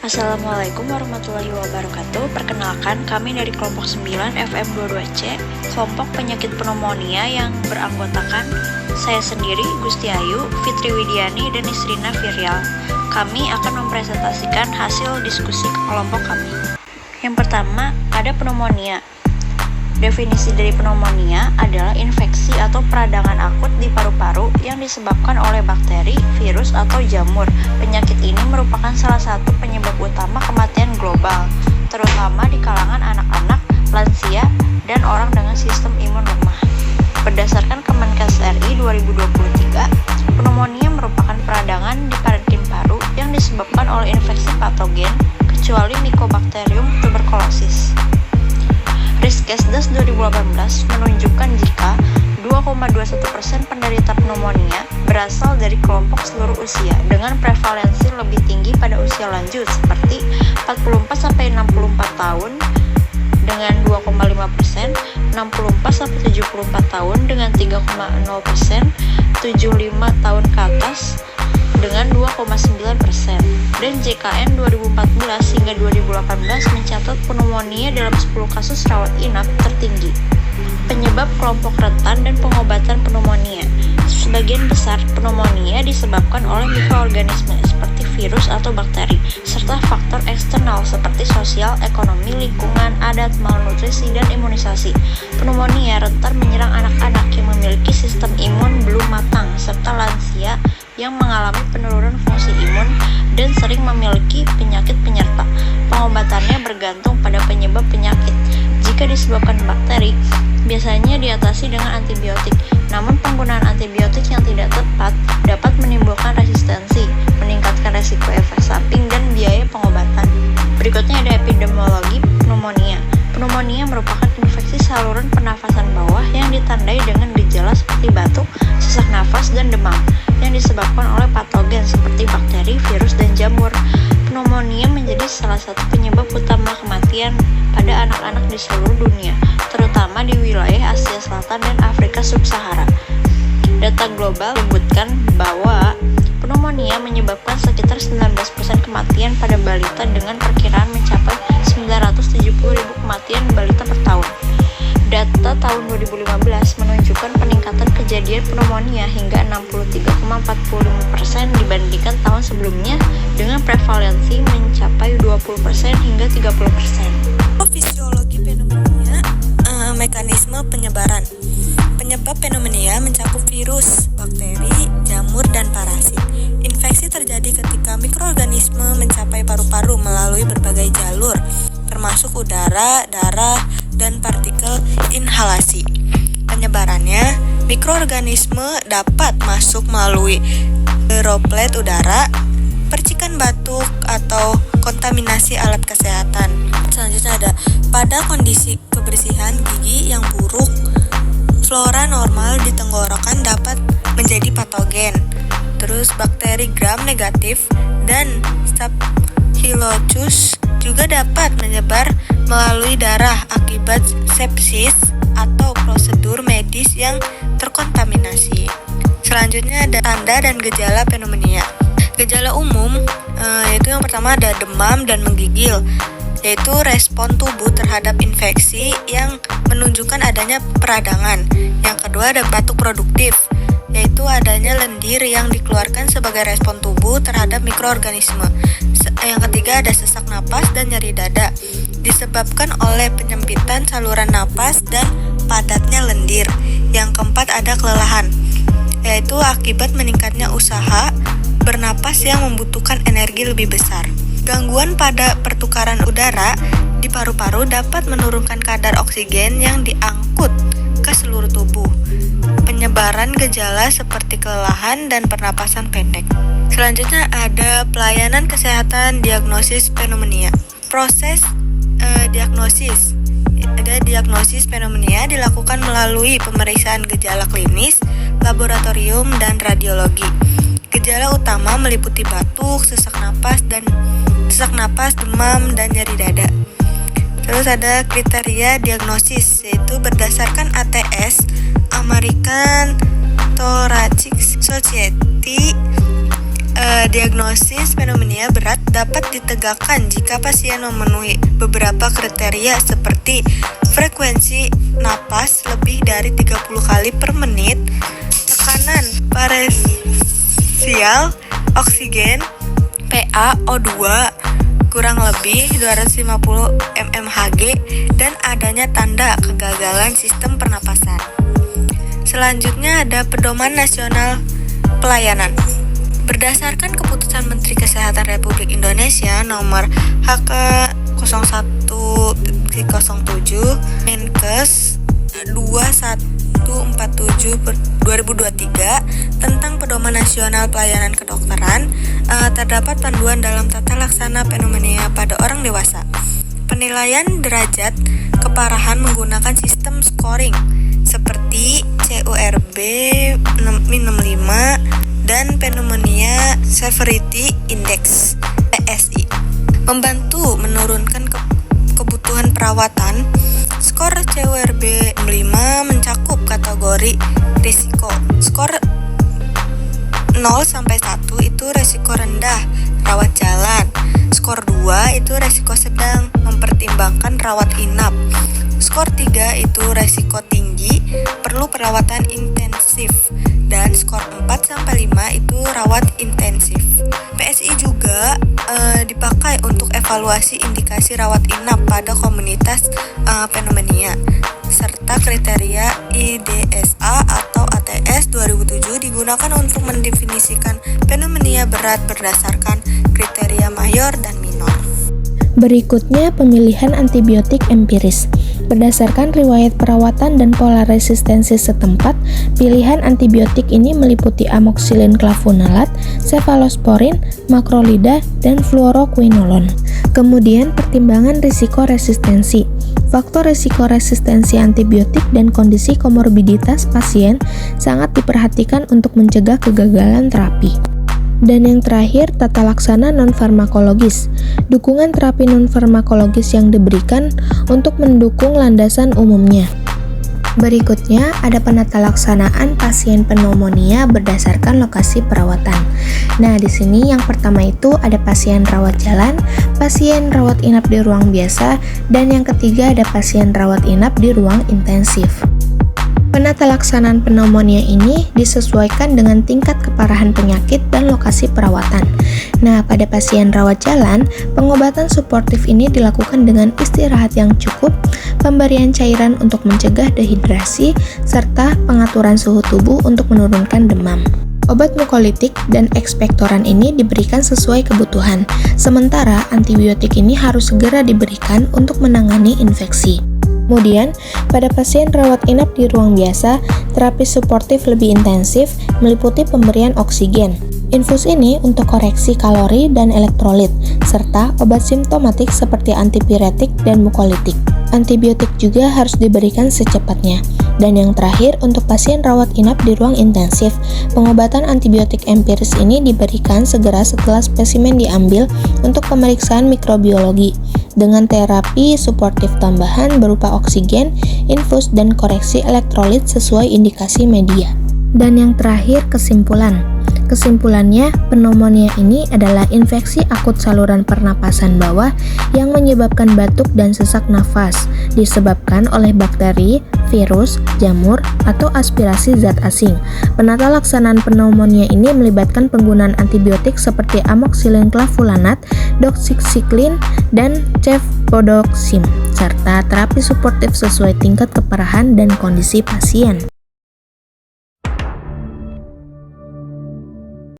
Assalamualaikum warahmatullahi wabarakatuh. Perkenalkan, kami dari kelompok 9 FM22C, kelompok penyakit pneumonia yang beranggotakan saya sendiri, Gusti Ayu, Fitri Widiani, dan Isrina Virial. Kami akan mempresentasikan hasil diskusi kelompok kami. Yang pertama, ada pneumonia. Definisi dari pneumonia adalah infeksi atau peradangan akut di paru-paru yang disebabkan oleh bakteri, virus, atau jamur. Penyakit ini merupakan salah satu penyebab utama kematian global, terutama di kalangan anak-anak, lansia, dan orang dengan sistem imun lemah. Berdasarkan Kemenkes RI 2023, pneumonia merupakan peradangan di parenkim paru yang disebabkan oleh infeksi patogen, kecuali Mycobacterium tuberculosis. Riskesdas 2018 menunjukkan jika 2,21% penderita pneumonia berasal dari kelompok seluruh usia dengan prevalensi lebih tinggi pada usia lanjut seperti 44-64 tahun dengan 2,5%, 64-74 tahun dengan 3,0%, 75 tahun ke atas dengan 2,9%, dan JKN 2014 hingga 2018 mencatat pneumonia dalam 10 kasus rawat inap tertinggi. Penyebab kelompok rentan dan pengobatan pneumonia. Sebagian besar pneumonia disebabkan oleh mikroorganisme seperti virus atau bakteri, serta faktor eksternal seperti sosial, ekonomi, lingkungan, adat, malnutrisi, dan imunisasi. Pneumonia rentan menyerang anak-anak yang memiliki sistem imun belum matang, serta lansia yang mengalami penurunan fungsi imun dan sering memiliki penyakit penyerta. Pengobatannya bergantung pada penyebab penyakit. Jika disebabkan bakteri, biasanya diatasi dengan antibiotik. Namun penggunaan antibiotik yang tidak tepat dapat menimbulkan resistensi, meningkatkan resiko efek samping dan biaya pengobatan. Berikutnya ada epidemiologi pneumonia. Pneumonia merupakan infeksi saluran pernafasan bawah yang ditandai dengan gejala seperti batuk, sesak nafas, dan demam yang disebabkan oleh patogen seperti bakteri, virus, dan jamur. Pneumonia menjadi salah satu penyebab utama kematian pada anak-anak di seluruh dunia, terutama di wilayah Asia Selatan dan Afrika Sub-Sahara. Data global menyebutkan bahwa pneumonia menyebabkan sekitar 19% kematian pada balita dengan perkiraan mencapai 970.000 kematian balita per tahun. Data tahun 2015 menunjukkan peningkatan kejadian pneumonia hingga 63,45% dibandingkan tahun sebelumnya dengan prevalensi mencapai 20% hingga 30%. Fisiologi pneumonia, mekanisme penyebaran. Penyebab pneumonia mencakup virus, bakteri, jamur, dan parasit. Infeksi terjadi ketika mikroorganisme mencapai paru-paru melalui berbagai jalur, termasuk udara, darah, dan partikel inhalasi. Penyebarannya, mikroorganisme dapat masuk melalui droplet udara, percikan batuk, atau kontaminasi alat kesehatan. Selanjutnya ada, pada kondisi kebersihan gigi yang buruk, flora normal di tenggorokan dapat menjadi patogen. Terus bakteri gram negatif dan Staphylococcus juga dapat menyebar melalui darah akibat sepsis atau prosedur medis yang terkontaminasi. Selanjutnya ada tanda dan gejala pneumonia. Gejala umum yaitu yang pertama ada demam dan menggigil, yaitu respon tubuh terhadap infeksi yang menunjukkan adanya peradangan. Yang kedua ada batuk produktif, yaitu adanya lendir yang dikeluarkan sebagai respon tubuh terhadap mikroorganisme. Yang ketiga ada sesak napas dan nyeri dada, disebabkan oleh penyempitan saluran napas dan padatnya lendir. Yang keempat ada kelelahan, yaitu akibat meningkatnya usaha bernapas yang membutuhkan energi lebih besar. Gangguan pada pertukaran udara di paru-paru dapat menurunkan kadar oksigen yang diangkut ke seluruh tubuh. Penyebaran gejala seperti kelelahan dan pernapasan pendek. Selanjutnya ada pelayanan kesehatan diagnosis pneumonia. Proses diagnosis. Ada diagnosis pneumonia dilakukan melalui pemeriksaan gejala klinis, laboratorium, dan radiologi. Gejala utama meliputi batuk, sesak napas, demam, dan nyeri dada. Terus ada kriteria diagnosis, yaitu berdasarkan ATS, American Thoracic Society, Diagnosis pneumonia berat dapat ditegakkan jika pasien memenuhi beberapa kriteria seperti frekuensi napas lebih dari 30 kali per menit, tekanan paresial oksigen PaO2 kurang lebih 250 mmHg dan adanya tanda kegagalan sistem pernapasan. Selanjutnya ada Pedoman Nasional Pelayanan. Berdasarkan keputusan Menteri Kesehatan Republik Indonesia nomor HK 01.07 Menkes 2147/2023 tentang Pedoman Nasional Pelayanan Kedokteran, terdapat panduan dalam tata laksana pneumonia pada orang dewasa. Penilaian derajat keparahan menggunakan sistem scoring seperti CURB 65 dan Pneumonia Severity Index (PSI). Membantu menurunkan kebutuhan perawatan. Skor CURB 5 mencakup kategori risiko. Skor 0 sampai 1 itu risiko rendah, rawat jalan. Skor 2 itu risiko sedang, mempertimbangkan rawat inap. Skor 3 itu risiko tinggi, perlu perawatan intensif. Dan skor 4-5 itu rawat intensif. PSI juga dipakai untuk evaluasi indikasi rawat inap pada komunitas pneumonia, serta kriteria IDSA atau ATS 2007 digunakan untuk mendefinisikan pneumonia berat berdasarkan kriteria mayor dan minor. Berikutnya, pemilihan antibiotik empiris. Berdasarkan riwayat perawatan dan pola resistensi setempat, pilihan antibiotik ini meliputi amoxicillin clavunolat, cefalosporin, makrolida, dan fluoroquinolone. Kemudian, pertimbangan risiko resistensi. Faktor risiko resistensi antibiotik dan kondisi komorbiditas pasien sangat diperhatikan untuk mencegah kegagalan terapi. Dan yang terakhir, tata laksana non-farmakologis. Dukungan terapi non-farmakologis yang diberikan untuk mendukung landasan umumnya. Berikutnya, ada penata laksanaan pasien pneumonia berdasarkan lokasi perawatan. Nah, di sini yang pertama itu ada pasien rawat jalan, pasien rawat inap di ruang biasa, dan yang ketiga ada pasien rawat inap di ruang intensif. Penata laksanaan pneumonia ini disesuaikan dengan tingkat keparahan penyakit dan lokasi perawatan. Nah, pada pasien rawat jalan, pengobatan suportif ini dilakukan dengan istirahat yang cukup, pemberian cairan untuk mencegah dehidrasi, serta pengaturan suhu tubuh untuk menurunkan demam. Obat mukolitik dan ekspektoran ini diberikan sesuai kebutuhan, sementara antibiotik ini harus segera diberikan untuk menangani infeksi. Kemudian, pada pasien rawat inap di ruang biasa, terapi suportif lebih intensif meliputi pemberian oksigen. Infus ini untuk koreksi kalori dan elektrolit, serta obat simptomatik seperti antipiretik dan mukolitik. Antibiotik juga harus diberikan secepatnya. Dan yang terakhir, untuk pasien rawat inap di ruang intensif, pengobatan antibiotik empiris ini diberikan segera setelah spesimen diambil untuk pemeriksaan mikrobiologi, dengan terapi suportif tambahan berupa oksigen, infus, dan koreksi elektrolit sesuai indikasi media. Dan yang terakhir, kesimpulan. Kesimpulannya, pneumonia ini adalah infeksi akut saluran pernapasan bawah yang menyebabkan batuk dan sesak nafas, disebabkan oleh bakteri, virus, jamur, atau aspirasi zat asing. Penata laksanaan pneumonia ini melibatkan penggunaan antibiotik seperti amoxicillin clavulanat, doxycycline, dan cefpodoxime, serta terapi suportif sesuai tingkat keparahan dan kondisi pasien.